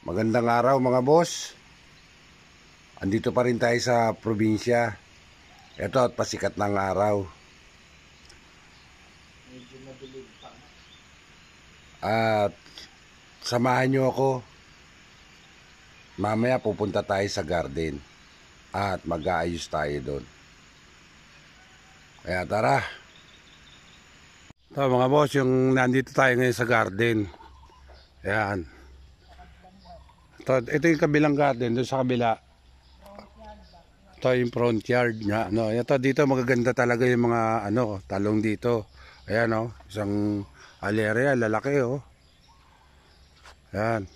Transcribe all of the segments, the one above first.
Magandang araw mga boss. Andito pa rin tayo sa probinsya. Ito at pasikat ng araw. Medyo madilim pa. At samahan nyo ako. Mamaya pupunta tayo sa garden. At mag-aayos tayo doon. Kaya tara. Ito mga boss, yung nandito tayo ngayon sa garden. Ayan. Ito yung kabilang garden, doon sa kabila. Ito yung front yard nga. No, ito dito magaganda talaga yung mga talong dito. Ayan isang aleria, lalaki Ayan.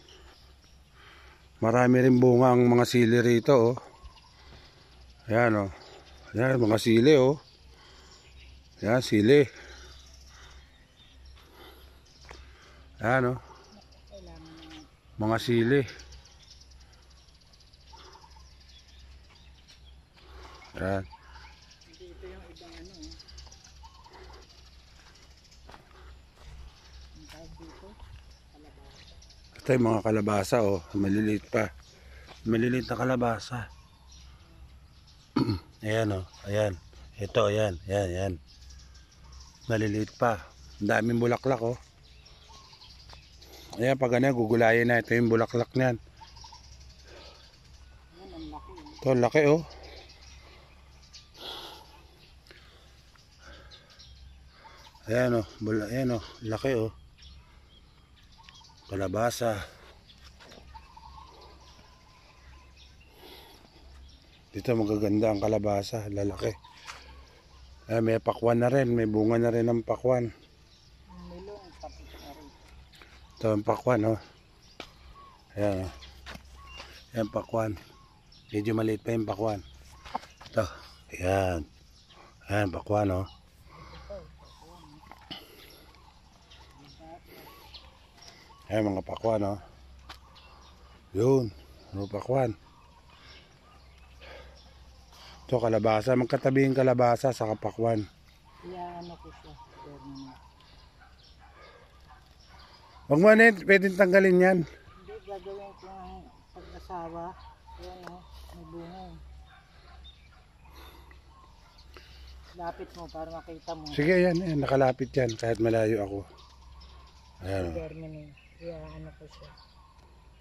Marami rin bunga ang mga sili rito Ayan Ayan mga sili Ayan sili. Ayan mga sili. Ayan. Dito yung ibang Ang tawag dito, kalabasa. Ito yung mga kalabasa maliliit pa. Maliliit na kalabasa. Ayan ayan. Ito ayan, ayan. Maliliit pa. Ang daming bulaklak Ayan pag gugulayin na ito yung bulaklak niyan. Ayan, ang laki. Ito laki Ayan ayan laki kalabasa. Dito magaganda ang kalabasa, lalaki. May pakwan na rin, may bunga na rin ng pakwan. Milong, tapos na rin. Ito ang pakwan Ayan Ayan pakwan. Medyo maliit pa yung pakwan. Ito, ayan. Ayan pakwan Ayan mga pakwan Yun, pakwan. Ito kalabasa, magkatabi yung kalabasa sa kapakwan. Kaya ko siya. Huwag mo pwedeng tanggalin yan. Hindi, gagawin ko ang pag-asawa. Ayan may bunga. Lapit mo para makita mo. Sige, ayan, nakalapit yan kahit malayo ako. Ayan Germany. Kaya ko siya.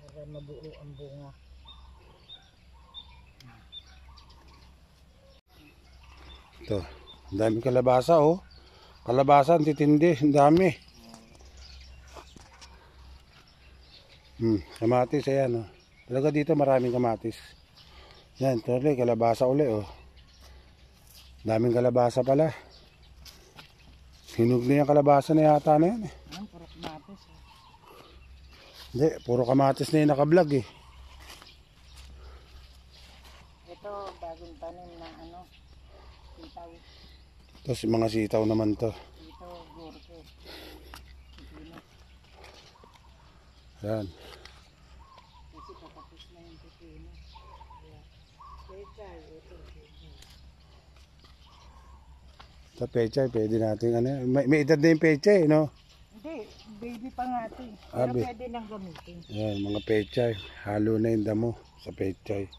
Para mabuo ang bunga. Ito, ang daming kalabasa Kalabasa, ang titindi, ang dami. Kamatis, ayan Talaga dito maraming kamatis. Yan, tuloy, kalabasa uli Daming kalabasa pala. Hinog na yung kalabasa na yata na yan Puro kamatis Hindi, puro kamatis na yung nakablog Ito, bagong tanim na sitaw. Tapos mga sitaw naman to. Ito, gorke. Pipino. Yan. Kasi patapos na yung pipino. Pechay, ito. Sa pechay, pwede natin may edad na yung pechay, no? Hindi, baby pa nga ito. Pero pwede nang gamitin. Yan, mga pechay. Halo na yung damo sa pechay.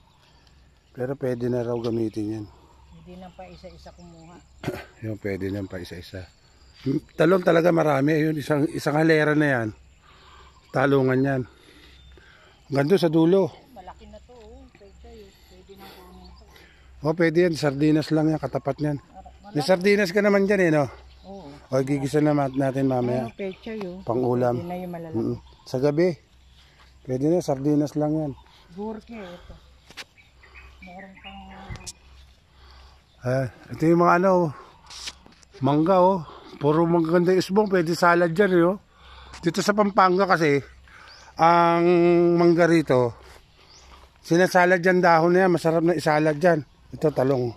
Pero pwede na raw gamitin yan. Hindi nang pa isa-isa kumuha. Yung pwede nang pa isa-isa. Talong talaga marami. Yun, isang halera na yan. Talungan yan. Gando sa dulo. Malaki na to, pechay. Pwede nang kunin ito. Pwede yan. Sardinas lang yan. Katapat yan. May sardinas ka naman dyan no? Oo. Gigisa naman natin mamaya. Pechay Pang ulam. Pwede na yung malalaki. Sa gabi. Pwede na. Sardinas lang yan. Gorke, ito. Meron pang... Ito yung mga mangga puro maganda yung isbong, pwede salad dyan Dito sa Pampanga kasi ang mangga rito sinasalad dyan dahon na yan, masarap na isalad dyan. Ito talong.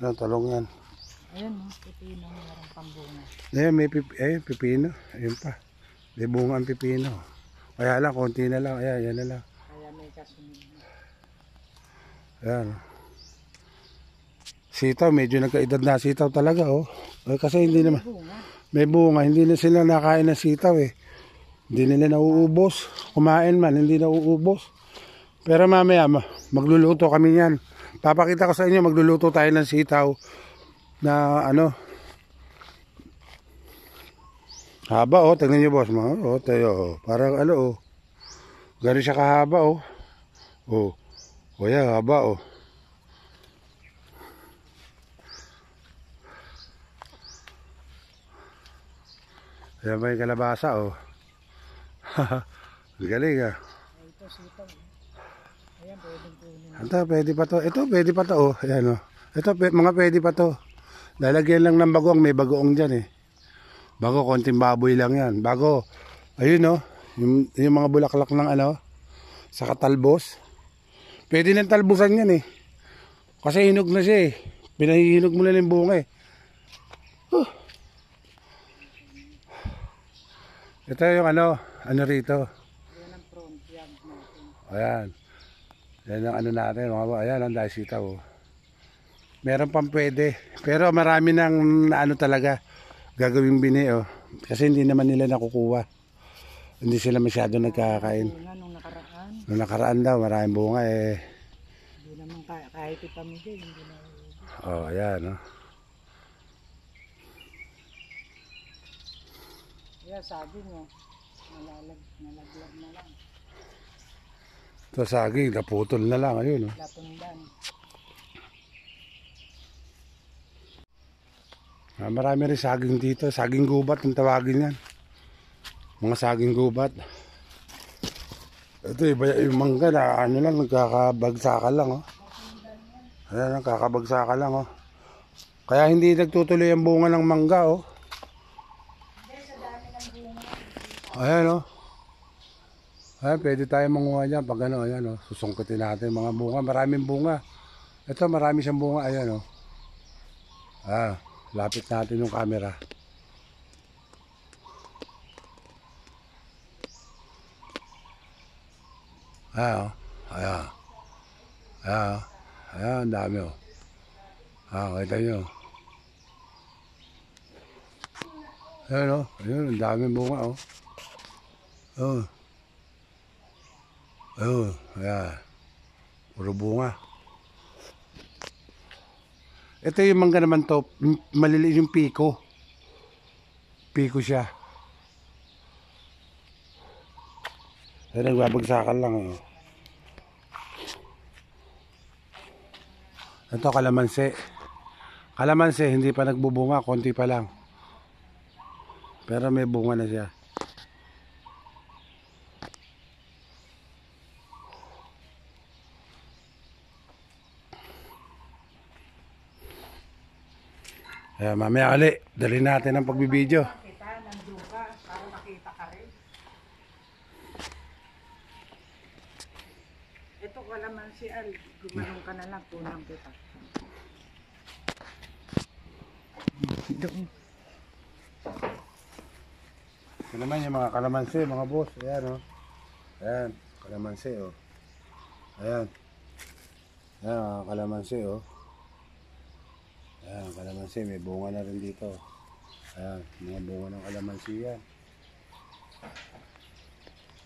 Talong yan. Ayan pipino, meron pang bunga. Ayan may pipino. Ayun pa, may bunga ang pipino. Kaya lang, konti na lang. Ayan, yan na lang. Kaya may kasunod. Ayan sitaw, medyo nagkaedad na sitaw talaga kasi hindi naman may bunga, hindi na sila nakain ng sitaw Hindi nila nauubos. Kumain man, hindi nauubos. Pero mamaya, magluluto kami yan. Papakita ko sa inyo, magluluto tayo ng sitaw na ano. Haba oh, tingnan nyo boss. Oh, tayo, oh. Parang ano oh. Gano'n siya kahaba oh. Oh, oh yan, haba oh. Ayan ba yung kalabasa oh. Galing ah. Ito sitaw. Ayan, pwedeng kunin. Ito, pwede pa to. Ito, pwede pa to oh. Ayan oh. Ito, mga pwede pa to. Lalagyan lang ng bagoong. May bagoong dyan eh. Bago, konting baboy lang yan. Bago, ayun oh. Yung mga bulaklak ng ano. Sa katalbos. Pwede nang talbusan yan eh. Kasi hinog na siya eh. Pinahihinog mo na yung bunga eh. Ito yung ano rito. Ayan ang front yard natin. Ayan. Yan ang ano natin. Ayan ang dahil sitaw oh. Meron pang pwede. Pero marami nang ano talaga gagawing bini oh. Kasi hindi naman nila nakukuha. Hindi sila masyado nagkakain. Bunga nung nakaraan. Nung nakaraan daw maraming bunga eh. Hindi naman kahit ipamigay. Hindi na. Oh, ayan oh. Kaya sabi nyo, nalaglag na lang. Ito saging, naputol na lang. Ayun oh. Lapundan. Marami rin saging dito. Saging gubat ang tawagin yan. Mga saging gubat. Ito iba yung mangga na ano lang, nagkakabagsakan lang oh. Ayan, nagkakabagsakan lang oh. Kaya hindi nagtutuloy ang bunga ng mangga oh. Ayan oh. Ayan, pwede tayo manguha dyan pag ano, ayan oh. Susungkitin natin mga bunga, maraming bunga. Ito marami siyang bunga, ayan oh. Ah, lapit natin yung camera. Ayan oh. Ayan. Ayan oh. Ayan, ang dami oh. Ah, kita nyo. Ayan oh. Ayan, ang dami bunga oh. Oh. Oh, ayan. Puro bunga. Ito yung mangga naman to, maliliit yung piko. Piko siya. Ayan, nagbabagsakan lang oh. Ito kalamansi. Kalamansi hindi pa nagbubunga, konti pa lang. Pero may bunga na siya. Ayan, mamaya ulit, dali natin ang pagbibideo. Kita, nandun ka, para makita ka rin. Ito kalamansi al, gumanong ka na lang, tunang kita. Doon. Ito naman yung mga kalamansi, mga boss. Ayan o. Oh. Ayan, kalamansi o. Oh. Ayan. Ayan, mga kalamansi o. Oh. Ayan, kalamansi. May bunga na rin dito. Ayan, mga bunga ng kalamansi yan.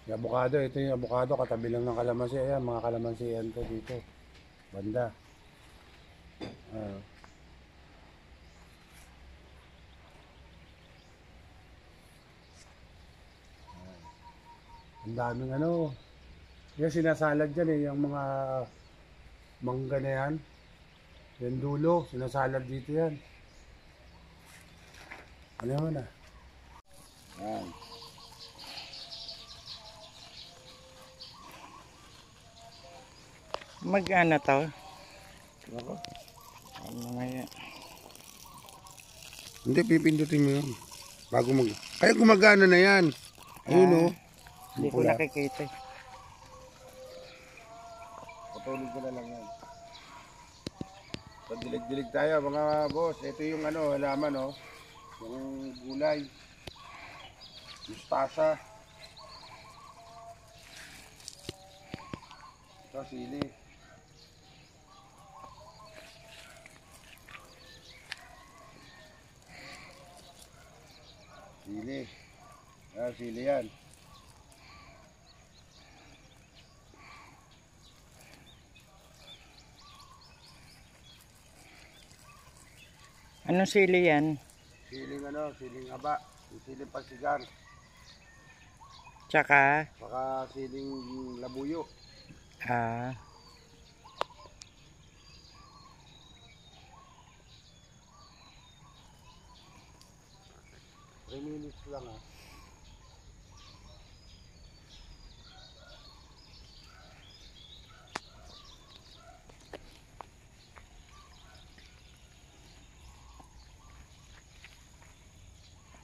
Yung avocado, ito yung avocado. Katabi lang ng kalamansi. Ayan, mga kalamansi yan to dito. Banda. Ayan. Ang daming ano. Yung sinasalad dyan eh, yung mga mangga na yan. Yung dulo, sinasalad dito yan. Ano naman ah. Yan. Mag-ano to? Ako? Ano nga yan? Hindi, pipindutin mo yun. Bago mag... Kaya gumagana na yan. Ayun o. Hindi ko nakikita. Patulog ko na lang yan. So, dilig-dilig tayo mga boss. Ito yung ano, halaman o. Yung gulay. Mustasa. Ito, sili. Sili. Ah, sili yan. Anong sili yan? Siling ano, siling haba, siling pasigang, Tsaka, baka siling labuyo. ah, 3 minutes lang ha.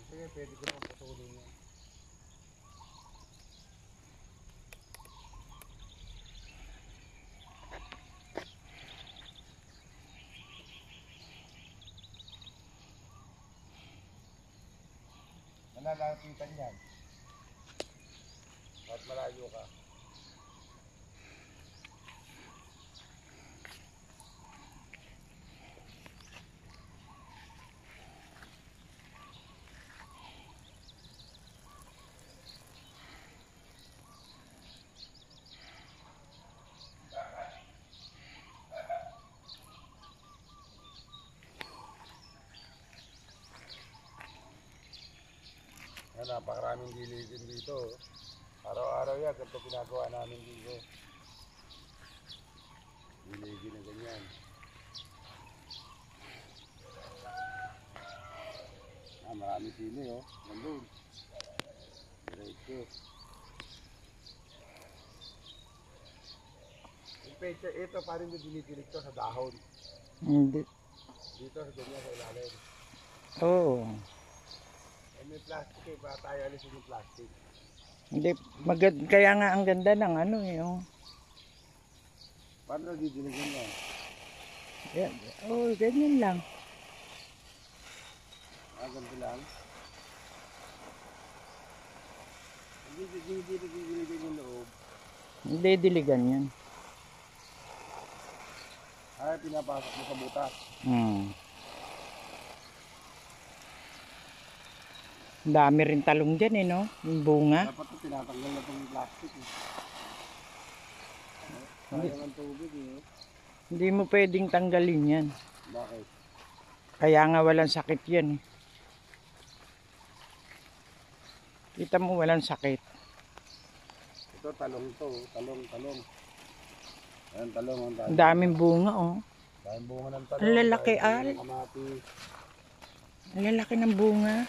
Sige, pwede ko pang putulin yan. Malalapitan yan. At malayo ka. Yan, napakaraming diligin dito. Araw-araw yan, ganito ginagawa namin dito. Diligin na ganyan. Marami sili oh. Nandun. Diretso. Ito parang yung dinidilig to sa dahon. hindi. Dito sa ganyan sa ilalim. Oo. May plastic eh, para tayo alisin yung plastic. Hindi, kaya nga ang ganda ng ano yung... Paano didiligan yan? Yan. Oh, ganyan lang. Ganito lang? Hindi didiligan yung loob. Hindi diligan yan. Ay, pinapasok mo sa butas. Dami rin talong dyan eh, no? Yung bunga. Dapat ito tinatanggal na itong plastic eh. Sayang ang tubig eh. Hindi mo pwedeng tanggalin yan. Bakit? Kaya nga walang sakit yan eh. Kita mo walang sakit. Ito talong to, talong. Ayan talong. Ang daming bunga oh. Daming bunga ng talong. Ang lalaki al. Ang lalaki ng bunga.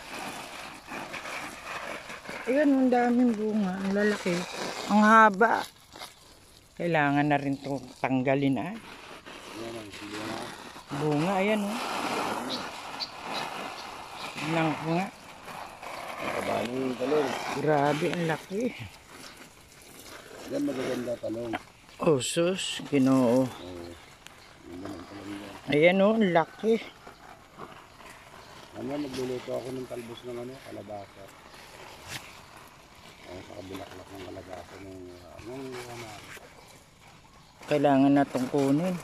Ayan, ang daming bunga. Ang lalaki. Ang haba. Kailangan na rin itong tanggalin ah. Ayan ang bunga. Bunga, ayan oh. Lang bunga. Kabali yung talong. Grabe, ang laki. Yan magaganda talong. Oh, sus. Ginoo. Yan ang talong yan. Ayan oh, ang laki. Ano, magluluto ako ng talbos ng ano, kalabasa. Sa kabulaklak ng kalabasa ng Kailangan na itong kunin.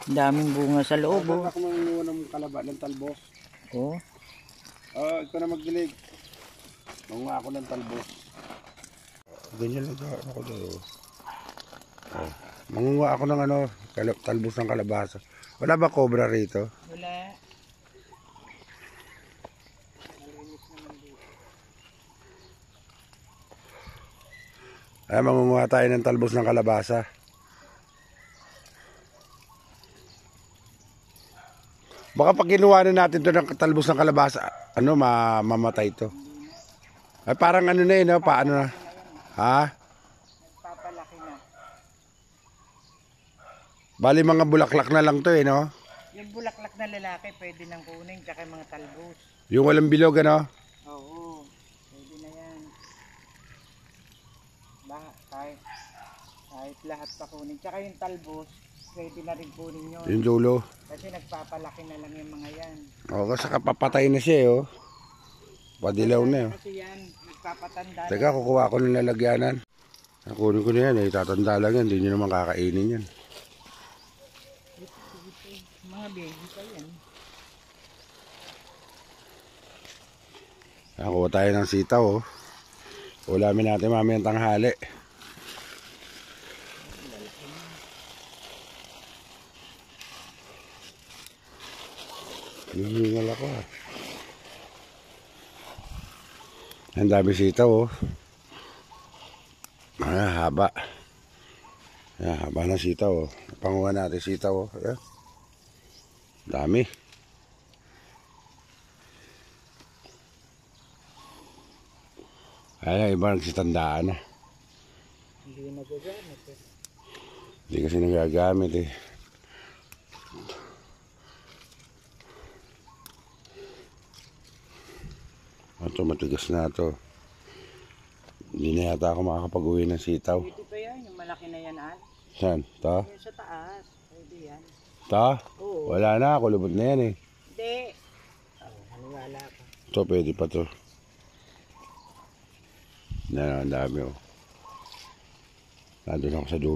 Daming bunga sa loob oh. Ako manguha ng ng talbos. Oh. Ito na magdilig. Manguha ako ng talbos. Ganyan lang ako doon. Manguha ako ng ano, talbos ng kalabasa. Wala ba cobra rito? Wala. Ay, mangunguha tayo ng talbos ng kalabasa. Baka pag kinuha na natin ito ng talbos ng kalabasa, ano, mamatay ito. Ay, parang ano na no? Paano na? Ha? Papalaki na. Bali mga bulaklak na lang to no? Yung bulaklak na lalaki pwede nang kunin, tsaka yung mga talbos. Yung walang bilog ano? Oo, pwede na yan. Kahit lahat pa kunin. Tsaka yung talbos, pwede na rin kunin yun. Yung dulo. Kasi nagpapalaki na lang yung mga yan. Oo, kasi kapapatay na siya oh. Padilaw na yun. Kasi yan, nagpapatanda. Teka, kukuha ko ng lalagyanan. Nakunin ko na yan, tatanda lang yan. Hindi nyo naman kakainin yan. Mga baby pa yan. Nakuha tayo ng sitaw oh. Ulamin natin mamayang tanghali. Hihingal ako ah. Ang dami sitaw oh. Haba. Haba na sitaw oh. Panguha natin sitaw oh. Ayan. Dami. Ayan, iba nagsitandaan na. Hindi nagagamit eh. Hindi kasi nagagamit eh. Ito, matigas na ito. Hindi na yata ako makakapag-uwi ng sitaw. Pwede pa yan, yung malaki na yan, Al. Saan? Ito? Yung sa taas. Pwede yan. Ito? Oo. Wala na, kulubot na yan eh. Hindi. Haniwala ka. Ito, pwede pa to. Ang dami oh. Nandun ako sa dulo.